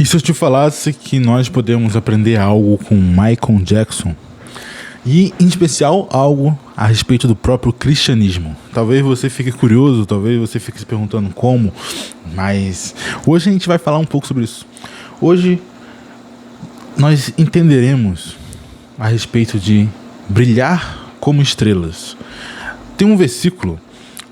E se eu te falasse que nós podemos aprender algo com Michael Jackson? E, em especial, algo a respeito do próprio cristianismo. Talvez você fique curioso, talvez você fique se perguntando como, mas hoje a gente vai falar um pouco sobre isso. Hoje nós entenderemos a respeito de brilhar como estrelas. Tem um versículo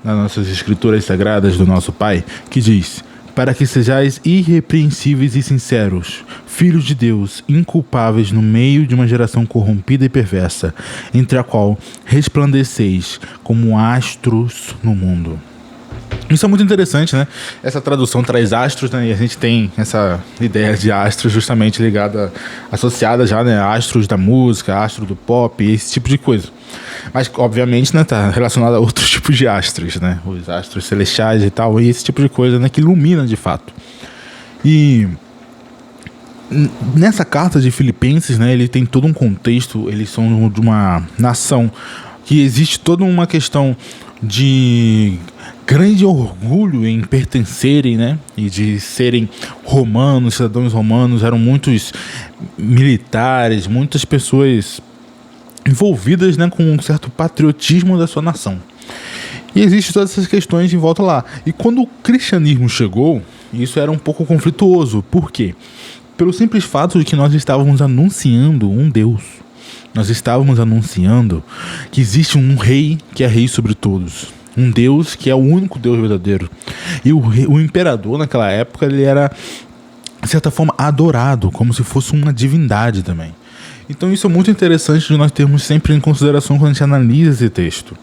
nas nossas escrituras sagradas do nosso Pai que diz: para que sejais irrepreensíveis e sinceros, filhos de Deus, inculpáveis no meio de uma geração corrompida e perversa, entre a qual resplandeceis como astros no mundo. Isso é muito interessante, né? Essa tradução traz astros, né? E a gente tem essa ideia de astros justamente ligada, associada já, né? Astros da música, astro do pop, esse tipo de coisa. Mas, obviamente, né, tá relacionado a outros tipos de astros, né? Os astros celestiais e tal, e esse tipo de coisa, né, que ilumina de fato. E nessa carta de Filipenses, né, ele tem todo um contexto, eles são de uma nação que existe toda uma questão de grande orgulho em pertencerem, né, e de serem romanos, cidadãos romanos, eram muitos militares, muitas pessoas envolvidas, né, com um certo patriotismo da sua nação. E existem todas essas questões em volta lá. E quando o cristianismo chegou, isso era um pouco conflituoso. Por quê? Pelo simples fato de que nós estávamos anunciando um Deus. Nós estávamos anunciando que existe um rei que é rei sobre todos. Um Deus que é o único Deus verdadeiro. E o imperador naquela época, ele era, de certa forma, adorado, como se fosse uma divindade também. Então isso é muito interessante de nós termos sempre em consideração quando a gente analisa esse texto.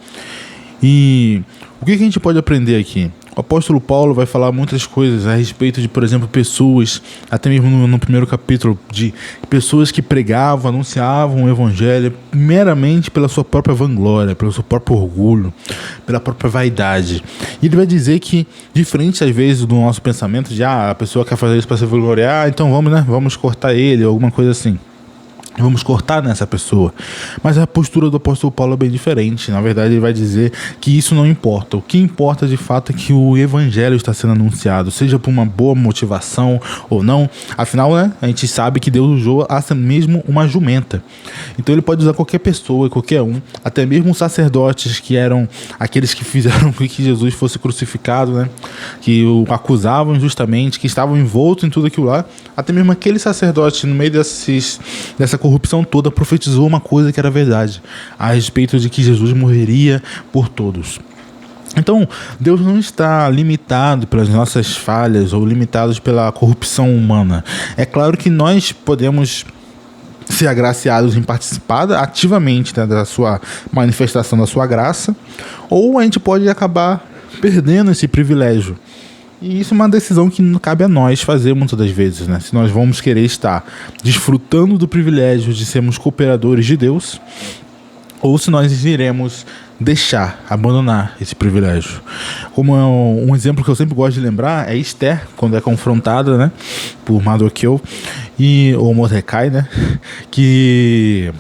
E o que a gente pode aprender aqui? O apóstolo Paulo vai falar muitas coisas a respeito de, por exemplo, pessoas, até mesmo no primeiro capítulo, de pessoas que pregavam, anunciavam o evangelho meramente pela sua própria vanglória, pelo seu próprio orgulho, pela própria vaidade. E ele vai dizer que, diferente às vezes do nosso pensamento de a pessoa quer fazer isso para se vangloriar, então vamos, né, vamos cortar ele, ou alguma coisa assim. Vamos cortar nessa pessoa. Mas a postura do apóstolo Paulo é bem diferente. Na verdade, ele vai dizer que isso não importa. O que importa de fato é que o evangelho está sendo anunciado, seja por uma boa motivação ou não. Afinal, né, a gente sabe que Deus usou até mesmo uma jumenta. Então ele pode usar qualquer pessoa, qualquer um, até mesmo os sacerdotes, que eram aqueles que fizeram com que Jesus fosse crucificado, né, que o acusavam injustamente, que estavam envoltos em tudo aquilo lá. Até mesmo aquele sacerdote, no meio dessa corrupção toda, profetizou uma coisa que era verdade, a respeito de que Jesus morreria por todos. Então, Deus não está limitado pelas nossas falhas ou limitados pela corrupção humana. É claro que nós podemos ser agraciados em participar ativamente, né, da sua manifestação da sua graça, ou a gente pode acabar perdendo esse privilégio. E isso é uma decisão que não cabe a nós fazer muitas das vezes, né? Se nós vamos querer estar desfrutando do privilégio de sermos cooperadores de Deus, ou se nós iremos abandonar esse privilégio. Como um exemplo que eu sempre gosto de lembrar é Esther, quando é confrontada, né, por Mardoqueu ou Mordecai, né, que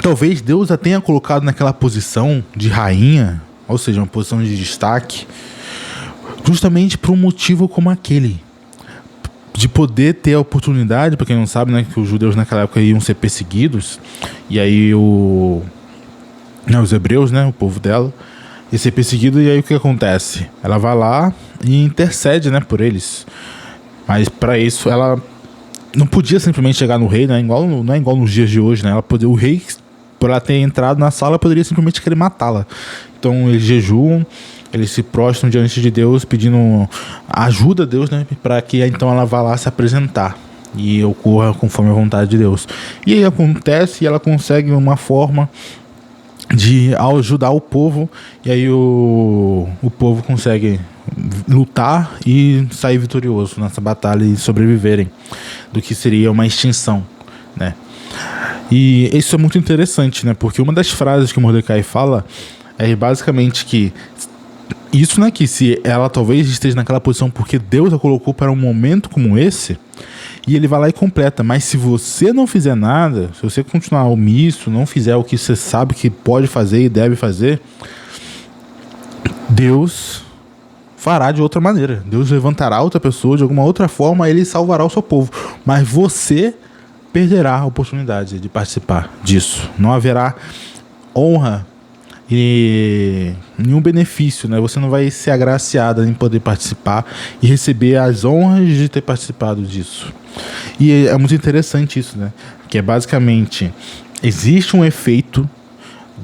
talvez Deus a tenha colocado naquela posição de rainha, ou seja, uma posição de destaque, justamente por um motivo como aquele, de poder ter a oportunidade, para quem não sabe, né, que os judeus naquela época iam ser perseguidos, e aí os hebreus, né, o povo dela, ia ser perseguido, e aí o que acontece? Ela vai lá e intercede, né, por eles, mas para isso ela não podia simplesmente chegar no rei, né, não é igual nos dias de hoje, né, o rei, por ela ter entrado na sala, poderia simplesmente querer matá-la. Então eles jejuam, eles se prostram diante de Deus, pedindo ajuda a Deus, né, para que então ela vá lá se apresentar e ocorra conforme a vontade de Deus. E aí acontece, e ela consegue uma forma de ajudar o povo, e aí o povo consegue lutar e sair vitorioso nessa batalha e sobreviverem do que seria uma extinção, né? E isso é muito interessante, né, porque uma das frases que o Mordecai fala é basicamente que isso, né, que se ela talvez esteja naquela posição porque Deus a colocou para um momento como esse, e ele vai lá e completa: mas se você não fizer nada, se você continuar omisso, não fizer o que você sabe que pode fazer e deve fazer, Deus fará de outra maneira. Deus levantará outra pessoa de alguma outra forma, ele salvará o seu povo. Mas você perderá a oportunidade de participar disso. Não haverá honra e nenhum benefício, né? Você não vai ser agraciado em poder participar e receber as honras de ter participado disso. E é muito interessante isso, né? Que é basicamente, existe um efeito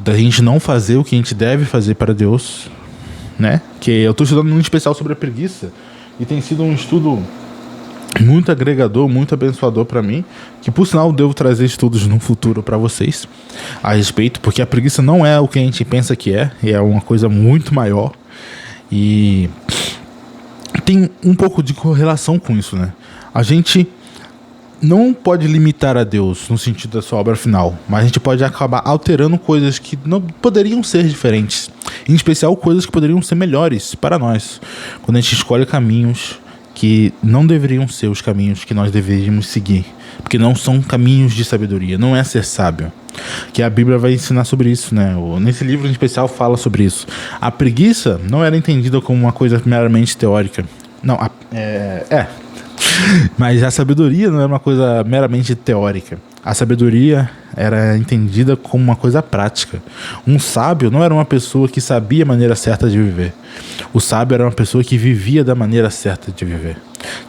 da gente não fazer o que a gente deve fazer para Deus, né? Que eu estou estudando um especial sobre a preguiça e tem sido um estudo muito agregador, muito abençoador para mim, que por sinal devo trazer estudos no futuro para vocês a respeito, porque a preguiça não é o que a gente pensa que é uma coisa muito maior e tem um pouco de correlação com isso, né? A gente não pode limitar a Deus no sentido da sua obra final, mas a gente pode acabar alterando coisas que não poderiam ser diferentes, em especial coisas que poderiam ser melhores para nós, quando a gente escolhe caminhos que não deveriam ser os caminhos que nós deveríamos seguir, porque não são caminhos de sabedoria, não é ser sábio, que a Bíblia vai ensinar sobre isso, né? Nesse livro em especial fala sobre isso. A preguiça não era entendida como uma coisa meramente teórica, não, mas a sabedoria não era uma coisa meramente teórica. A sabedoria era entendida como uma coisa prática. Um sábio não era uma pessoa que sabia a maneira certa de viver. O sábio era uma pessoa que vivia da maneira certa de viver,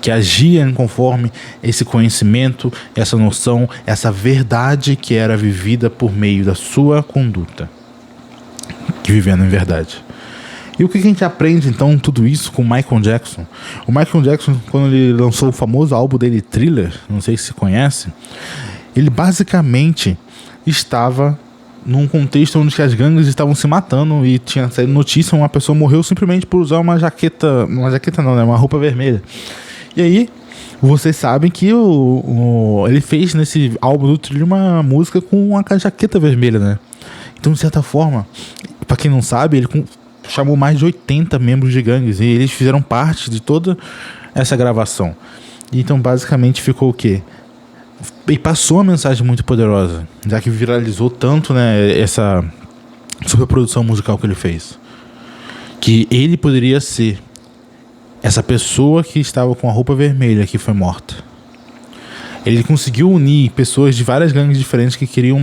que agia conforme esse conhecimento, essa noção, essa verdade que era vivida por meio da sua conduta, que vivendo em verdade. E o que a gente aprende então tudo isso com o Michael Jackson? O Michael Jackson, quando ele lançou o famoso álbum dele, Thriller, não sei se você conhece, ele basicamente estava num contexto onde as gangues estavam se matando e tinha saído notícia, uma pessoa morreu simplesmente por usar uma jaqueta não, né, uma roupa vermelha. E aí, vocês sabem que ele fez nesse álbum do Thriller uma música com uma jaqueta vermelha, né? Então, de certa forma, para quem não sabe, ele chamou mais de 80 membros de gangues e eles fizeram parte de toda essa gravação. Então, basicamente, ficou o quê? E passou uma mensagem muito poderosa, já que viralizou tanto, né, essa superprodução musical que ele fez, que ele poderia ser essa pessoa que estava com a roupa vermelha que foi morta. Ele conseguiu unir pessoas de várias gangues diferentes que queriam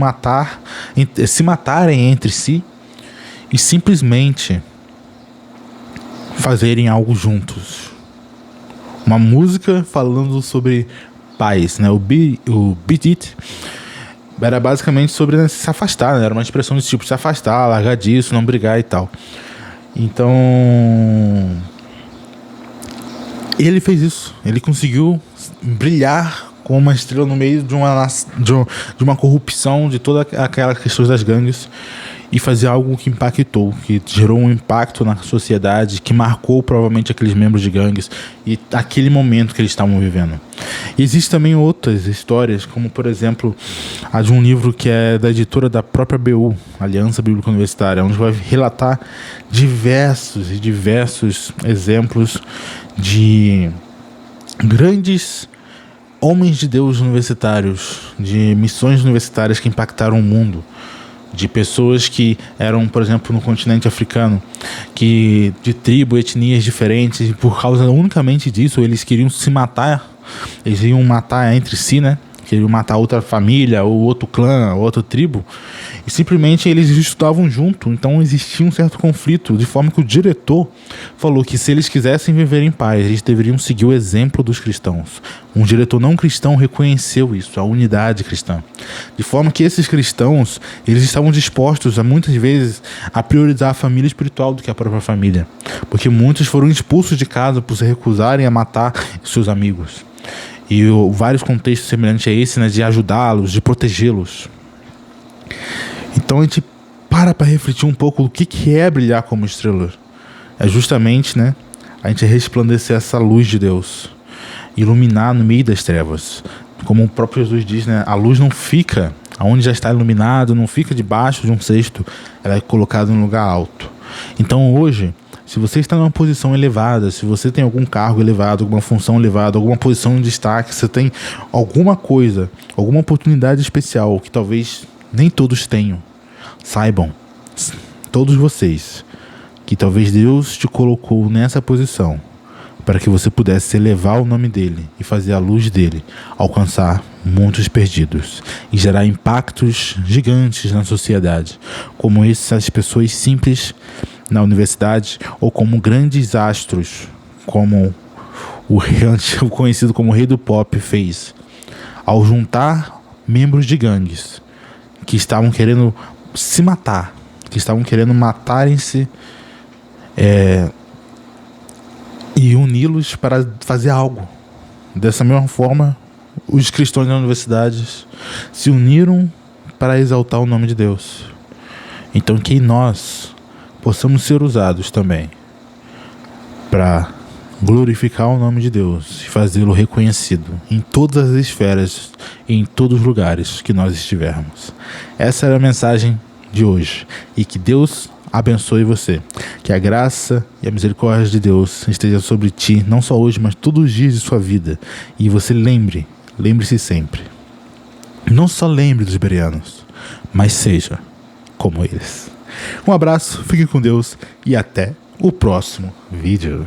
se matarem entre si e simplesmente fazerem algo juntos. Uma música falando sobre paz, né? O Beat It era basicamente sobre, né, se afastar, né? Era uma expressão desse tipo, se afastar, largar disso, não brigar e tal. Então, ele fez isso. Ele conseguiu brilhar como uma estrela no meio de uma corrupção de toda aquela questão das gangues e fazer algo que impactou, que gerou um impacto na sociedade, que marcou provavelmente aqueles membros de gangues e aquele momento que eles estavam vivendo. E existem também outras histórias, como por exemplo a de um livro que é da editora da própria BU, Aliança Bíblica Universitária, onde vai relatar diversos exemplos de grandes homens de Deus universitários, de missões universitárias que impactaram o mundo, de pessoas que eram, por exemplo, no continente africano, que de tribo, etnias diferentes, e por causa unicamente disso eles queriam se matar, eles iam matar entre si, né? Queriam matar outra família, ou outro clã, ou outra tribo, e simplesmente eles estudavam junto. Então existia um certo conflito, de forma que o diretor falou que se eles quisessem viver em paz, eles deveriam seguir o exemplo dos cristãos. Um diretor não cristão reconheceu isso, a unidade cristã, de forma que esses cristãos, eles estavam dispostos a muitas vezes a priorizar a família espiritual do que a própria família, porque muitos foram expulsos de casa por se recusarem a matar seus amigos. E vários contextos semelhantes a esse, né, de ajudá-los, de protegê-los. Então a gente para refletir um pouco o que é brilhar como estrela. É justamente, né, a gente resplandecer essa luz de Deus, iluminar no meio das trevas. Como o próprio Jesus diz, né, a luz não fica onde já está iluminado, não fica debaixo de um cesto, ela é colocada em um lugar alto. Então hoje, se você está numa posição elevada, se você tem algum cargo elevado, alguma função elevada, alguma posição de destaque, você tem alguma coisa, alguma oportunidade especial que talvez nem todos tenham, saibam, todos vocês, que talvez Deus te colocou nessa posição para que você pudesse elevar o nome dele e fazer a luz dele alcançar muitos perdidos e gerar impactos gigantes na sociedade, como essas pessoas simples na universidade ou como grandes astros, como o conhecido como Rei do Pop fez, ao juntar membros de gangues que estavam querendo se matar, que estavam querendo matarem-se, e uni-los para fazer algo. Dessa mesma forma, os cristãos das universidades se uniram para exaltar o nome de Deus. Então que nós possamos ser usados também para glorificar o nome de Deus e fazê-lo reconhecido em todas as esferas e em todos os lugares que nós estivermos. Essa era a mensagem de hoje, e que Deus abençoe você, que a graça e a misericórdia de Deus esteja sobre ti, não só hoje, mas todos os dias de sua vida, e você lembre-se sempre, não só lembre dos bereanos, mas seja como eles. Um abraço, fique com Deus e até o próximo vídeo.